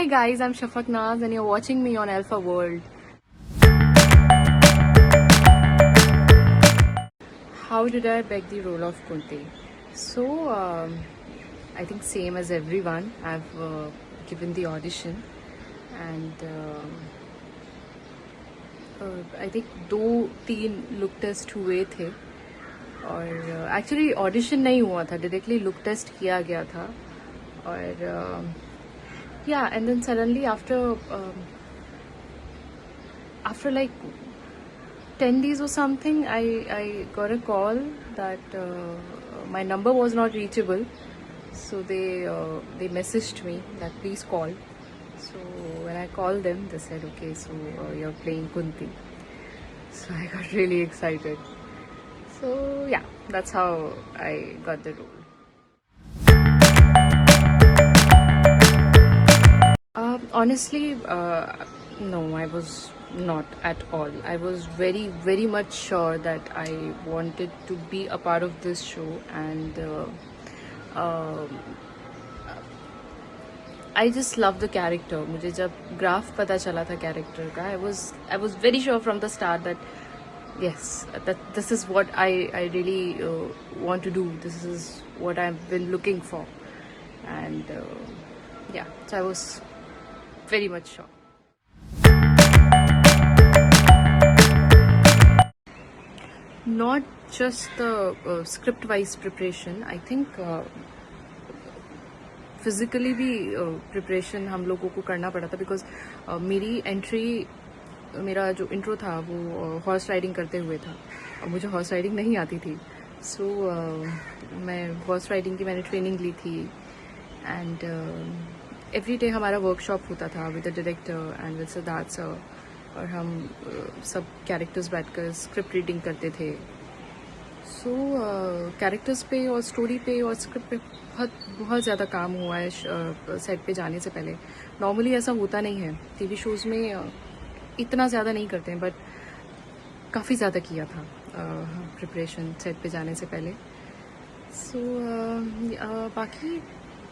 Hi guys, I'm Shafak Naz and you're watching me on Alpha World. How did I beg the role of Kunti? So, I think same as everyone, I've given the audition and I think 2-3 look test हुए थे और actually audition नहीं हुआ था, directly look test किया गया था और yeah, and then suddenly after like 10 days or something, I got a call that my number was not reachable. So they messaged me that please call. So when I called them, they said, okay, so you're playing Kunti. So I got really excited. So yeah, that's how I got the role. Honestly, no, I was not at all. I was very, very much sure that I wanted to be a part of this show, and I just love the character. मुझे जब graph पता चला था character का, I was very sure from the start that yes, that this is what I really want to do. This is what I've been looking for, and yeah, so I was very much sure. Not just the script wise preparation, I think physically भी preparation हम लोगों को करना पड़ा था because मेरा जो intro था वो हॉर्स राइडिंग करते हुए था और मुझे हॉर्स राइडिंग नहीं आती थी. सो मैं हॉर्स राइडिंग की मैंने ट्रेनिंग ली थी एंड एवरी डे हमारा वर्कशॉप होता था with the director and with Siddharth sir और हम सब कैरेक्टर्स बैठकर स्क्रिप्ट रीडिंग करते थे. सो कैरेक्टर्स पे और स्टोरी पे और स्क्रिप्ट पे बहुत ज़्यादा काम हुआ है सेट पे जाने से पहले. नॉर्मली ऐसा होता नहीं है, टीवी शोज़ में इतना ज़्यादा नहीं करते हैं, बट काफ़ी ज़्यादा किया था प्रिपरेशन सेट पे जाने से पहले. सो बाकी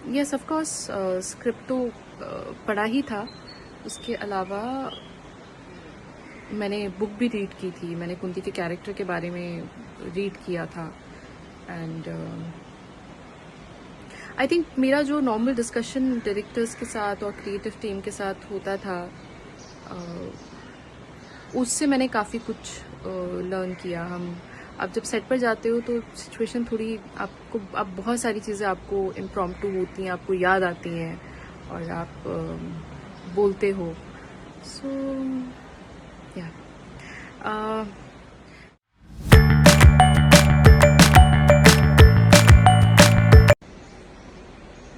यस ऑफ कोर्स स्क्रिप्ट तो पढ़ा ही था, उसके अलावा मैंने बुक भी रीड की थी. मैंने कुंती के कैरेक्टर के बारे में रीड किया था एंड आई थिंक मेरा जो नॉर्मल डिस्कशन डायरेक्टर्स के साथ और क्रिएटिव टीम के साथ होता था उससे मैंने काफ़ी कुछ लर्न किया. हम अब जब सेट पर जाते हो तो सिचुएशन थोड़ी आप बहुत सारी चीज़ें आपको इम्प्रॉम्प्टू होती हैं, आपको याद आती हैं और आप बोलते हो. सो या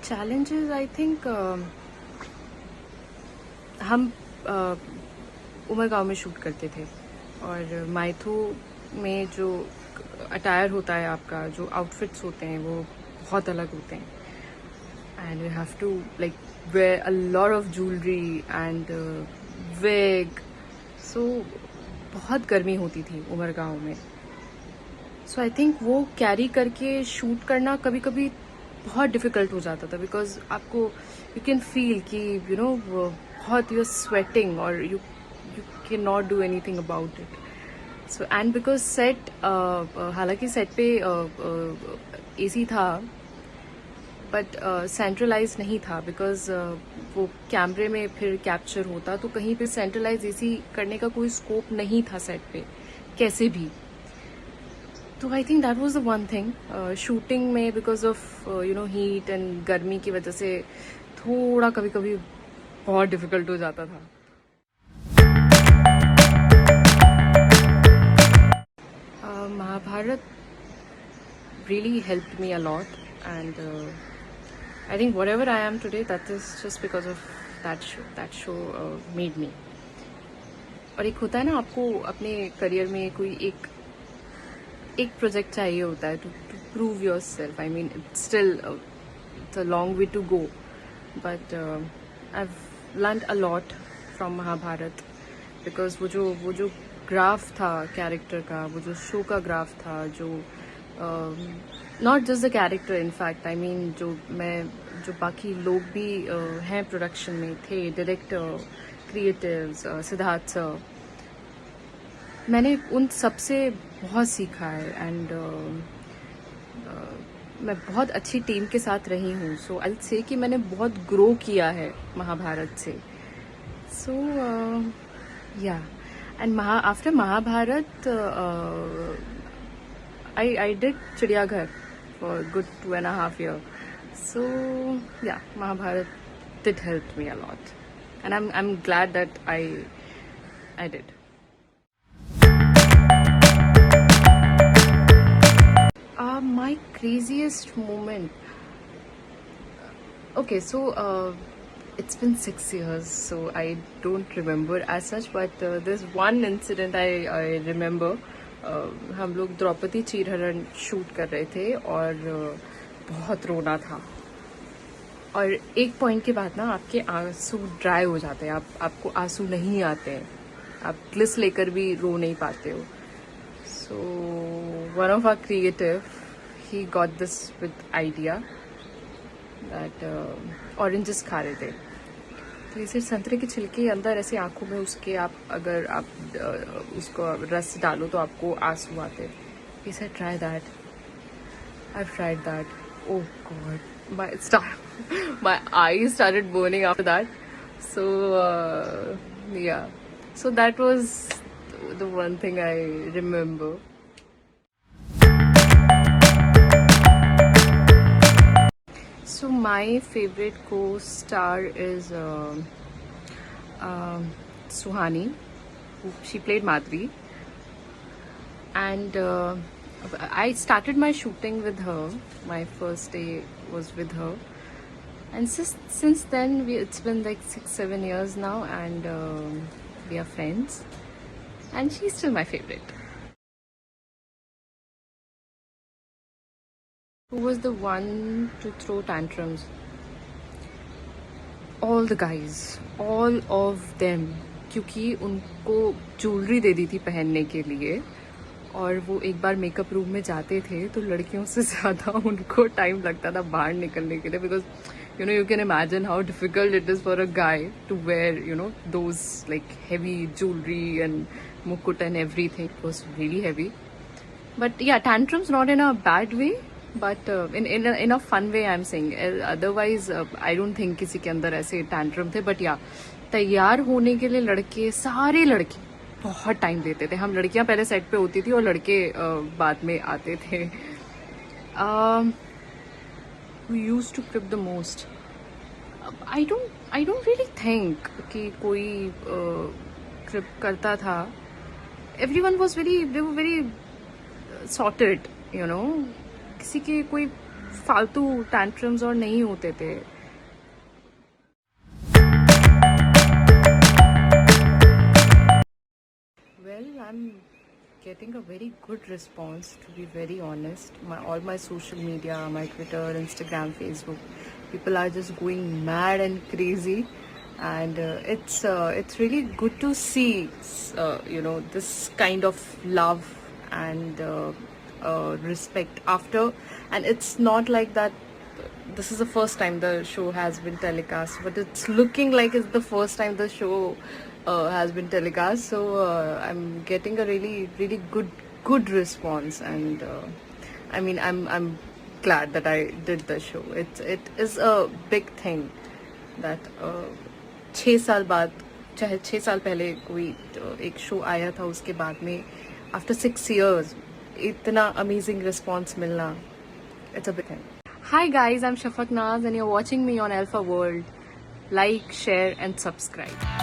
चैलेंजेस आई थिंक हम उमरगांव में शूट करते थे और माइथो में जो अटायर होता है आपका, जो आउटफिट्स होते हैं वो बहुत अलग होते हैं and you have to like wear a lot of jewellery and wig. So बहुत गर्मी होती थी उमरगांव में. सो आई थिंक वो कैरी करके शूट करना कभी कभी बहुत डिफ़िकल्ट हो जाता था बिकॉज आपको यू कैन फील कि यू नो बहुत यू आर स्वेटिंग और you can not do anything about it. So and because set हालांकि सेट पे एसी था बट सेंट्रलाइज नहीं था बिकॉज वो कैमरे में फिर कैप्चर होता तो कहीं पे सेंट्रलाइज एसी करने का कोई स्कोप नहीं था सेट पे कैसे भी. तो I think that was the one thing shooting में because of you know heat and गर्मी की वजह से थोड़ा कभी कभी बहुत डिफिकल्ट हो जाता था. Mahabharat really helped me a lot and I think whatever I am today that is just because of that show made me. और एक होता है ना आपको अपने करियर में कोई एक प्रोजेक्ट चाहिए होता है to prove yourself. I mean it's still it's a long way to go but I have learned a lot from Mahabharat because वो जो ग्राफ था कैरेक्टर का, वो जो शो का ग्राफ था, जो not just the character in fact I mean जो मैं जो बाकी लोग भी हैं प्रोडक्शन में थे, डायरेक्टर, क्रिएटिव्स, सिद्धार्थ सर, मैंने उन सब से बहुत सीखा है एंड मैं बहुत अच्छी टीम के साथ रही हूँ. सो आई से कि मैंने बहुत ग्रो किया है महाभारत से. So yeah and after Mahabharat I did चिड़ियाघर for good 2.5 years. So yeah, Mahabharat did help me a lot, and I'm glad that I did. My craziest moment. Okay, so it's been 6 years, so I don't remember as such, but there's one incident I remember. हम लोग Draupadi चीरहरण shoot कर रहे थे और बहुत रोना था. और एक पॉइंट के बाद ना आपके आंसू ड्राई हो जाते हैं, आपको आंसू नहीं आते हैं, आप ग्लिस लेकर भी रो नहीं पाते हो. So one of our creative he got this with idea that oranges खा रहे थे, तो इसे संतरे के छिलके अंदर ऐसे आंखों में उसके अगर आप उसको रस डालो तो आपको आंसू आते. He said try that. I've tried that. Oh God, my eyes started burning after that. So yeah, so that was the one thing I remember. So my favorite co-star is Suhani. She played Madhuri, and I started my shooting with her. My first day was with her, and since then it's been like 6-7 years now, and we are friends, and she's still my favorite. Who was the one to throw tantrums? All the guys, all of them, क्योंकि उनको jewellery दे दी थी पहनने के लिए, और वो एक बार makeup room में जाते थे तो लड़कियों से ज़्यादा उनको टाइम लगता था बाहर निकलने के लिए, because you can imagine how difficult it is for a guy to wear those like heavy jewelry and mukut and everything. It was really heavy, but yeah, tantrums not in a bad way, but in a fun way I'm saying. Otherwise I don't think किसी के अंदर ऐसे tantrum थे. But yeah, तैयार होने के लिए लड़के, सारे लड़के बहुत टाइम देते थे. हम लड़कियां पहले सेट पे होती थी और लड़के बाद में आते थे. Who used to crib the most? I don't really think कि कोई crib करता था. Everyone was they were very sorted, किसी के कोई फालतू tantrums और नहीं होते थे. Well, I'm getting a very good response, to be very honest. All my social media, my Twitter, Instagram, Facebook, people are just going mad and crazy, and it's really good to see this kind of love and respect after. And it's not like that this is the first time the show has been telecast, but it's looking like it's the first time the show has been telecast. So I'm getting a really really good response, and I mean I'm glad that I did the show. It is a big thing that 6 साल बाद, चाहे 6 साल पहले कोई एक show आया था, उसके बाद में after 6 years इतना amazing response मिलना, it's a big thing. Hi guys, I'm Shafak Naz and you're watching me on Alpha World. Like, share and subscribe.